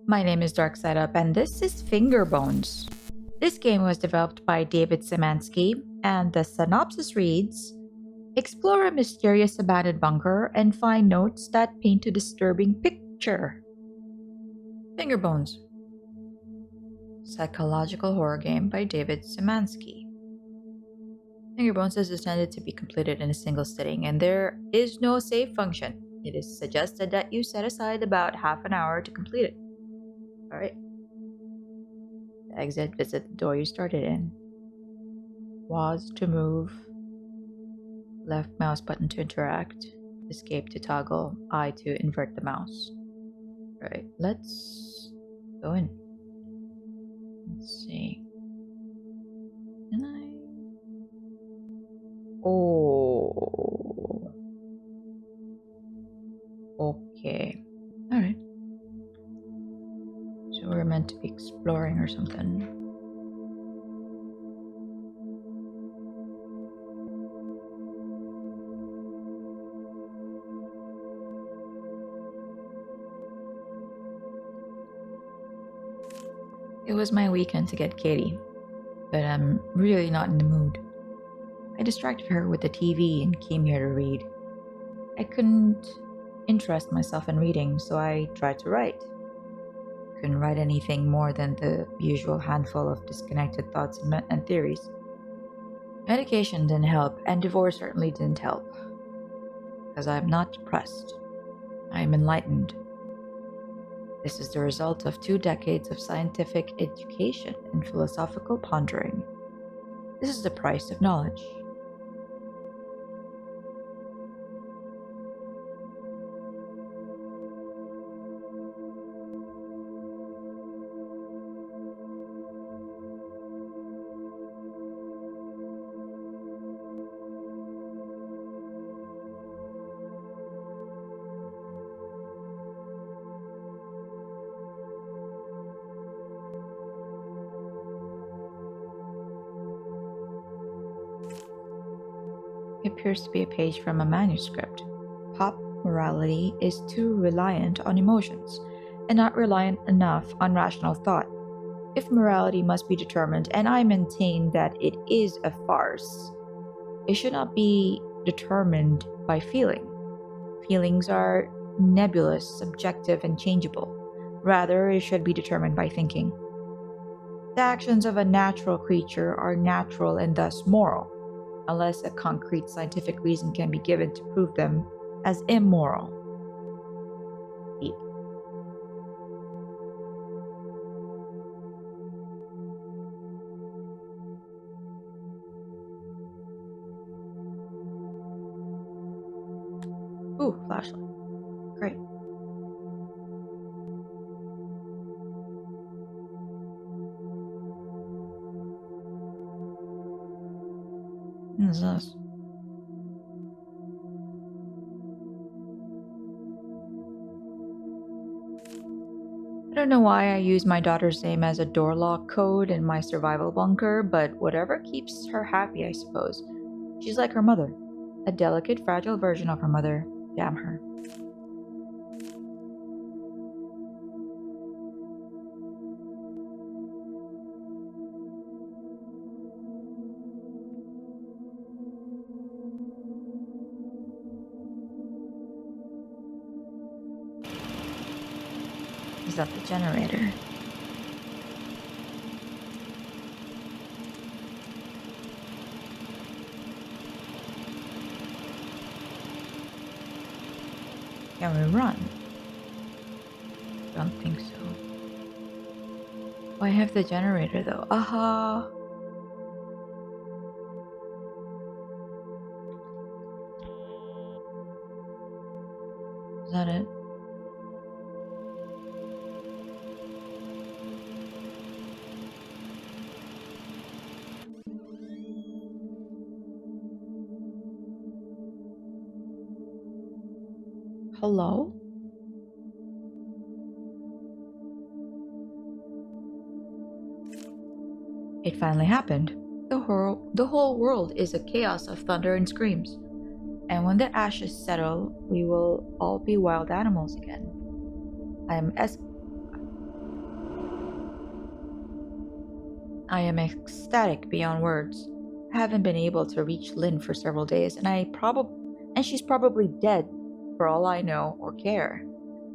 My name is darksideup and this is Fingerbones. This game was developed by David Szymanski and the synopsis reads: explore a mysterious abandoned bunker and find notes that paint a disturbing picture. Fingerbones. Psychological horror game by David Szymanski. Fingerbones is intended to be completed in a single sitting and there is no save function. It is suggested that you set aside about half an hour to complete it. Alright. Exit, visit the door you started in. WASD to move. Left mouse button to interact. Escape to toggle. I to invert the mouse. Alright, let's go in. Let's see. Can I? Oh. Okay. Alright. So we're meant to be exploring or something. It was my weekend to get Katie, but I'm really not in the mood. I distracted her with the TV and came here to read. I couldn't interest myself in reading, so I tried to write. Couldn't write anything more than the usual handful of disconnected thoughts and theories. Medication didn't help, and divorce certainly didn't help. Because I'm not depressed. I am enlightened. This is the result of 2 decades of scientific education and philosophical pondering. This is the price of knowledge. It appears to be a page from a manuscript. Pop morality is too reliant on emotions, and not reliant enough on rational thought. If morality must be determined, and I maintain that it is a farce, it should not be determined by feeling. Feelings are nebulous, subjective, and changeable. Rather, it should be determined by thinking. The actions of a natural creature are natural and thus moral, unless a concrete scientific reason can be given to prove them as immoral. Deep. Ooh, flashlight. Great. What is this? I don't know why I use my daughter's name as a door lock code in my survival bunker, but whatever keeps her happy, I suppose. She's like her mother. A delicate, fragile version of her mother. Damn her. Is that the generator? Can we run? Don't think so. Why have the generator though? Aha! Is that it? Hello? It finally happened. The whole world is a chaos of thunder and screams. And when the ashes settle, we will all be wild animals again. I am ecstatic beyond words. I haven't been able to reach Lynn for several days, and she's probably dead for all I know or care.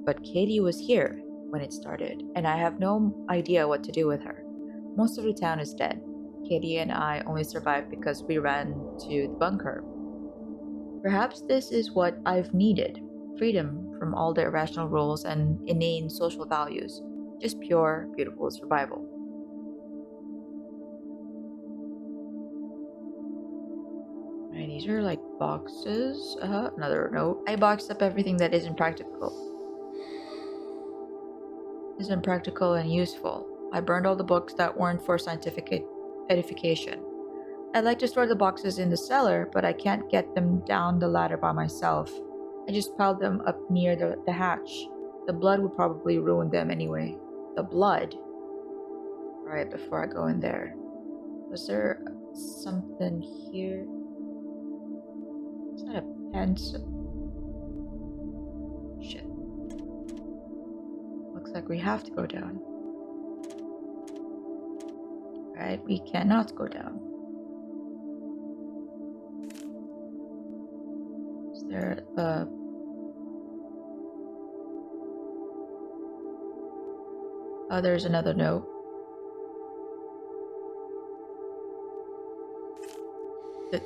But Katie was here when it started, and I have no idea what to do with her. Most of the town is dead. Katie and I only survived because we ran to the bunker. Perhaps this is what I've needed: freedom from all the irrational rules and inane social values. Just pure, beautiful survival. Right, these are like boxes. Another note. I boxed up everything that isn't practical and useful. I burned all the books that weren't for scientific edification. I'd like to store the boxes in the cellar, but I can't get them down the ladder by myself. I just piled them up near the hatch. The blood would probably ruin them anyway. The blood? Alright, before I go in there. Was there something here? Is that a pencil? Shit. Looks like we have to go down. Right, we cannot go down. Is there a... Oh, there's another note. The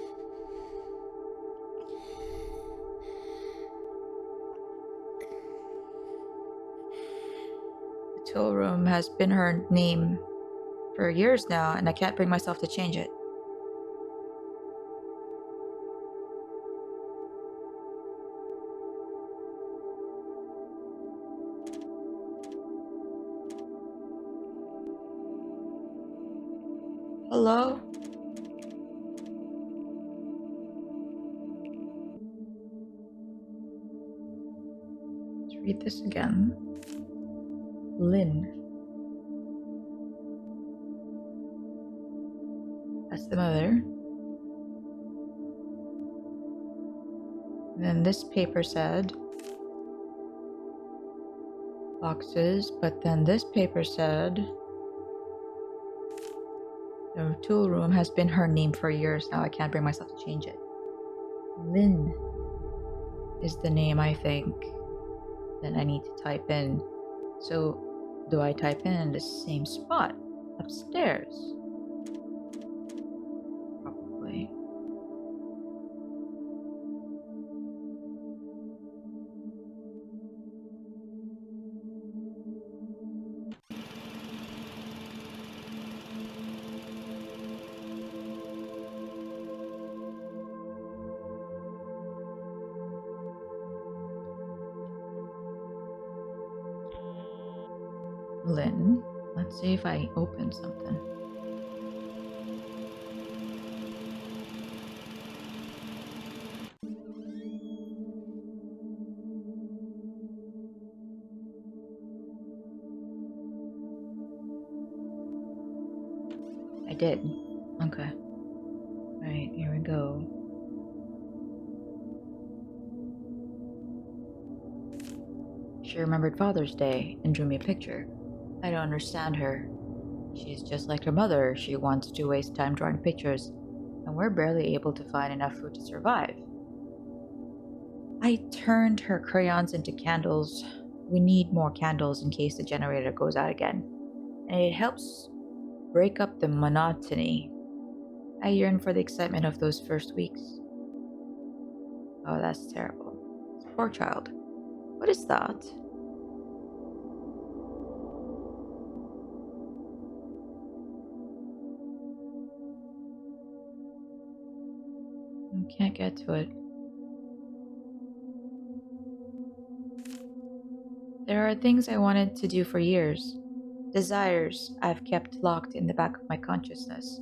tool room has been her name for years now, and I can't bring myself to change it. Hello? Let's read this again. Lynn. That's the mother. And then this paper said boxes, but then this paper said the tool room has been her name for years now. I can't bring myself to change it. Lynn is the name, I think. Then I need to type in. So, do I type in the same spot? Upstairs? Probably. Lynn. Let's see if I open something. I did. Okay. Alright, here we go. She remembered Father's Day and drew me a picture. I don't understand her. She's just like her mother. She wants to waste time drawing pictures, and we're barely able to find enough food to survive. I turned her crayons into candles. We need more candles in case the generator goes out again, and it helps break up the monotony. I yearn for the excitement of those first weeks. Oh, that's terrible. Poor child. What is that? I can't get to it. There are things I wanted to do for years. Desires I've kept locked in the back of my consciousness.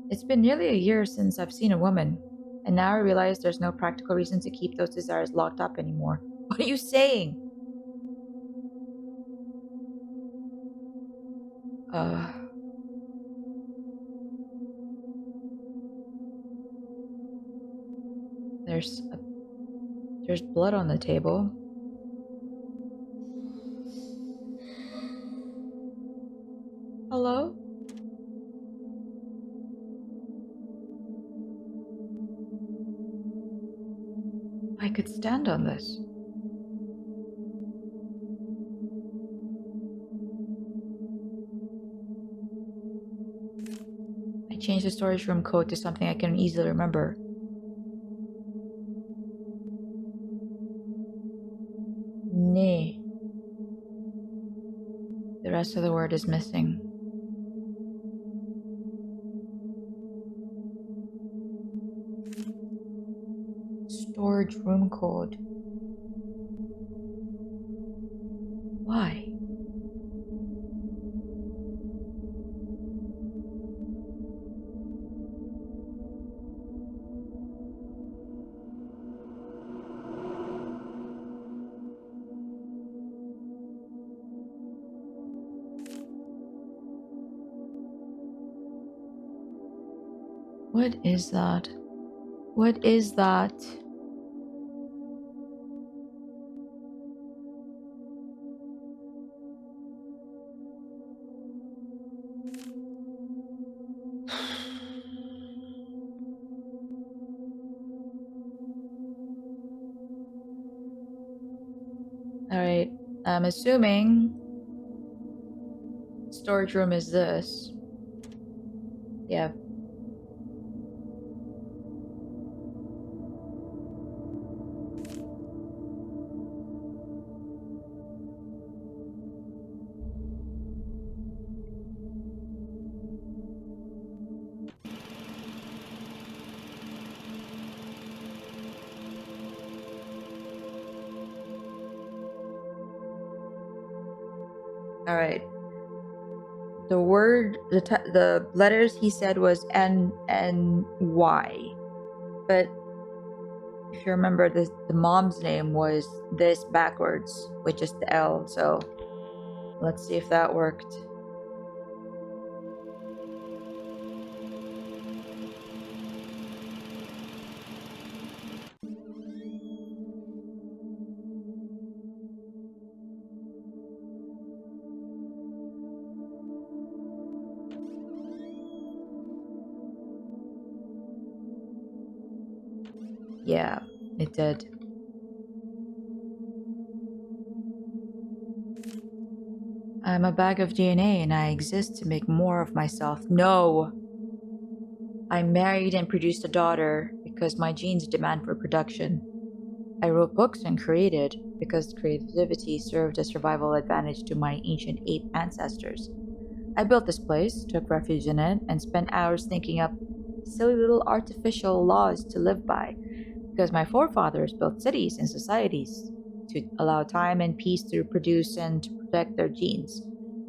It's been nearly a year since I've seen a woman, and now I realize there's no practical reason to keep those desires locked up anymore. What are you saying? There's blood on the table. Hello? stand on this. I changed the storage room code to something I can easily remember. Ne. The rest of the word is missing. Storage room code. Why? What is that? What is that? Alright, I'm assuming storage room is this. Yeah. Alright. The word, the letters he said was N and Y. But if you remember, the mom's name was this backwards with just the L. So let's see if that worked. Yeah, it did. I'm a bag of DNA and I exist to make more of myself. No! I married and produced a daughter because my genes demand reproduction. I wrote books and created because creativity served as survival advantage to my ancient ape ancestors. I built this place, took refuge in it, and spent hours thinking up silly little artificial laws to live by, because my forefathers built cities and societies to allow time and peace to reproduce and to protect their genes,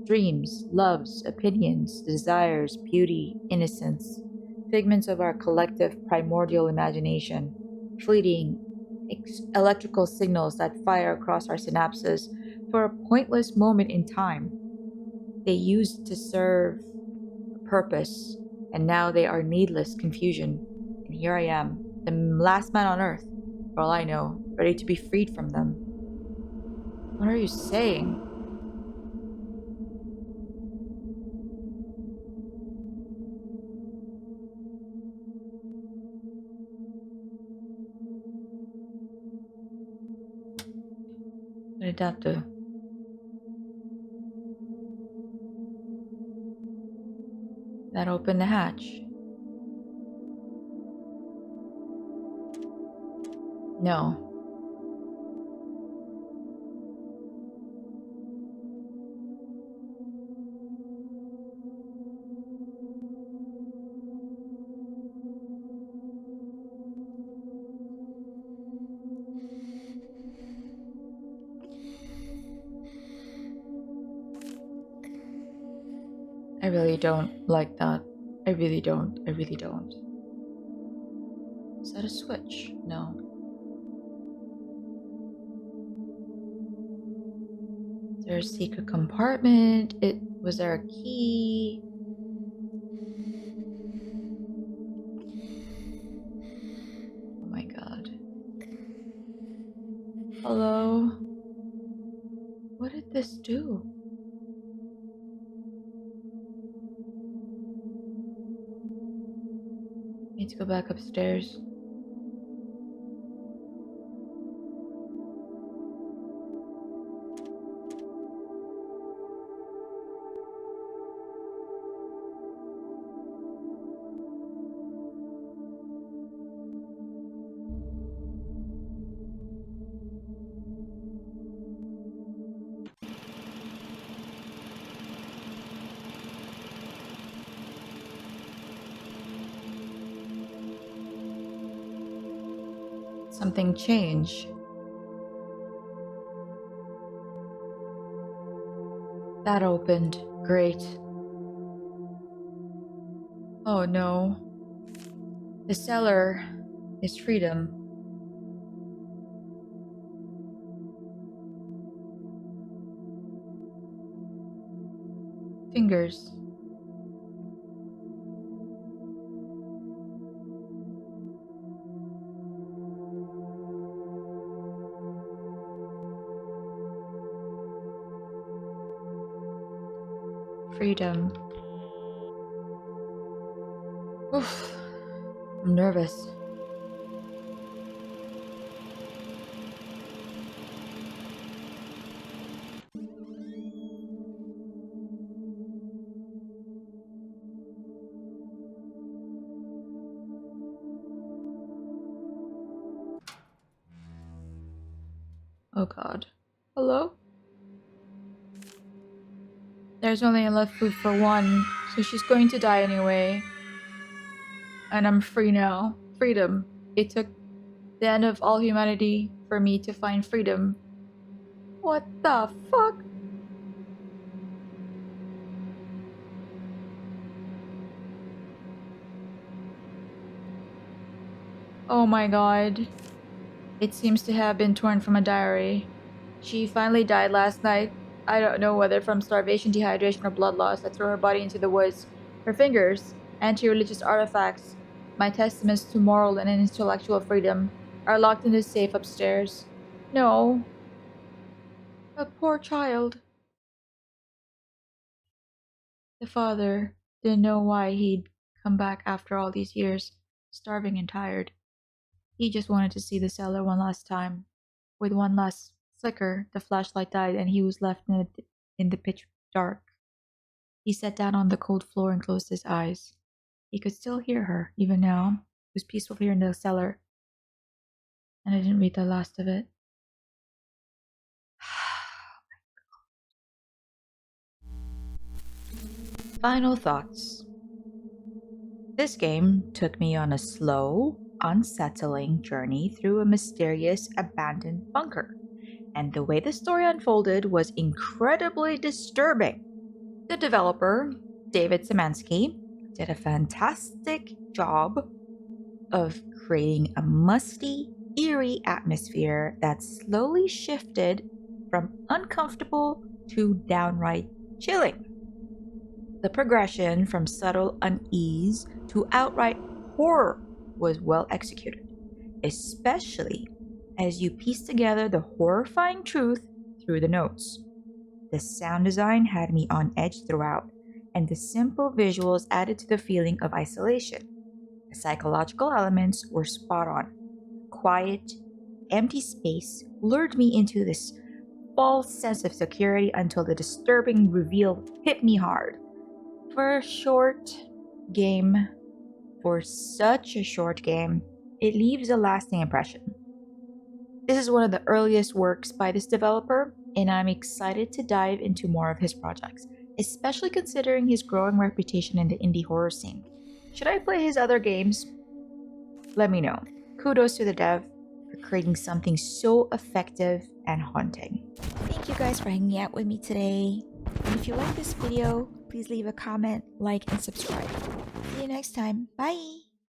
dreams, loves, opinions, desires, beauty, innocence, figments of our collective primordial imagination, fleeting electrical signals that fire across our synapses for a pointless moment in time. They used to serve a purpose, and now they are needless confusion. And here I am, the last man on earth, for all I know, ready to be freed from them. What are you saying? What did that do? That opened the hatch. No. I really don't like that. I really don't. I really don't. Is that a switch? No. Is there a secret compartment? Was there a key? Oh my god. Hello? What did this do? Need to go back upstairs. something change. That opened. Great. Oh no. The cellar is freedom. Fingers. Freedom. Oof. I'm nervous. Oh god. Hello? There's only enough food for one, so she's going to die anyway. And I'm free now. Freedom. It took the end of all humanity for me to find freedom. What the fuck? Oh my god. It seems to have been torn from a diary. She finally died last night. I don't know whether from starvation, dehydration, or blood loss that threw her body into the woods. Her fingers, anti-religious artifacts, my testaments to moral and intellectual freedom, are locked in the safe upstairs. No. A poor child. The father didn't know why he'd come back after all these years, starving and tired. He just wanted to see the cellar one last time. With one last flicker, the flashlight died and he was left in the pitch dark. He sat down on the cold floor and closed his eyes. He could still hear her, even now. It was peaceful here in the cellar. And I didn't read the last of it. Final thoughts. This game took me on a slow, unsettling journey through a mysterious abandoned bunker, and the way the story unfolded was incredibly disturbing. The developer, David Szymanski, did a fantastic job of creating a musty, eerie atmosphere that slowly shifted from uncomfortable to downright chilling. The progression from subtle unease to outright horror was well executed, especially as you piece together the horrifying truth through the notes. The sound design had me on edge throughout, and the simple visuals added to the feeling of isolation. The psychological elements were spot on. Quiet, empty space lured me into this false sense of security until the disturbing reveal hit me hard. For a short game, for such a short game, it leaves a lasting impression. This is one of the earliest works by this developer, and I'm excited to dive into more of his projects, especially considering his growing reputation in the indie horror scene. Should I play his other games? Let me know. Kudos to the dev for creating something so effective and haunting. Thank you guys for hanging out with me today. And if you like this video, please leave a comment, like, and subscribe. See you next time. Bye!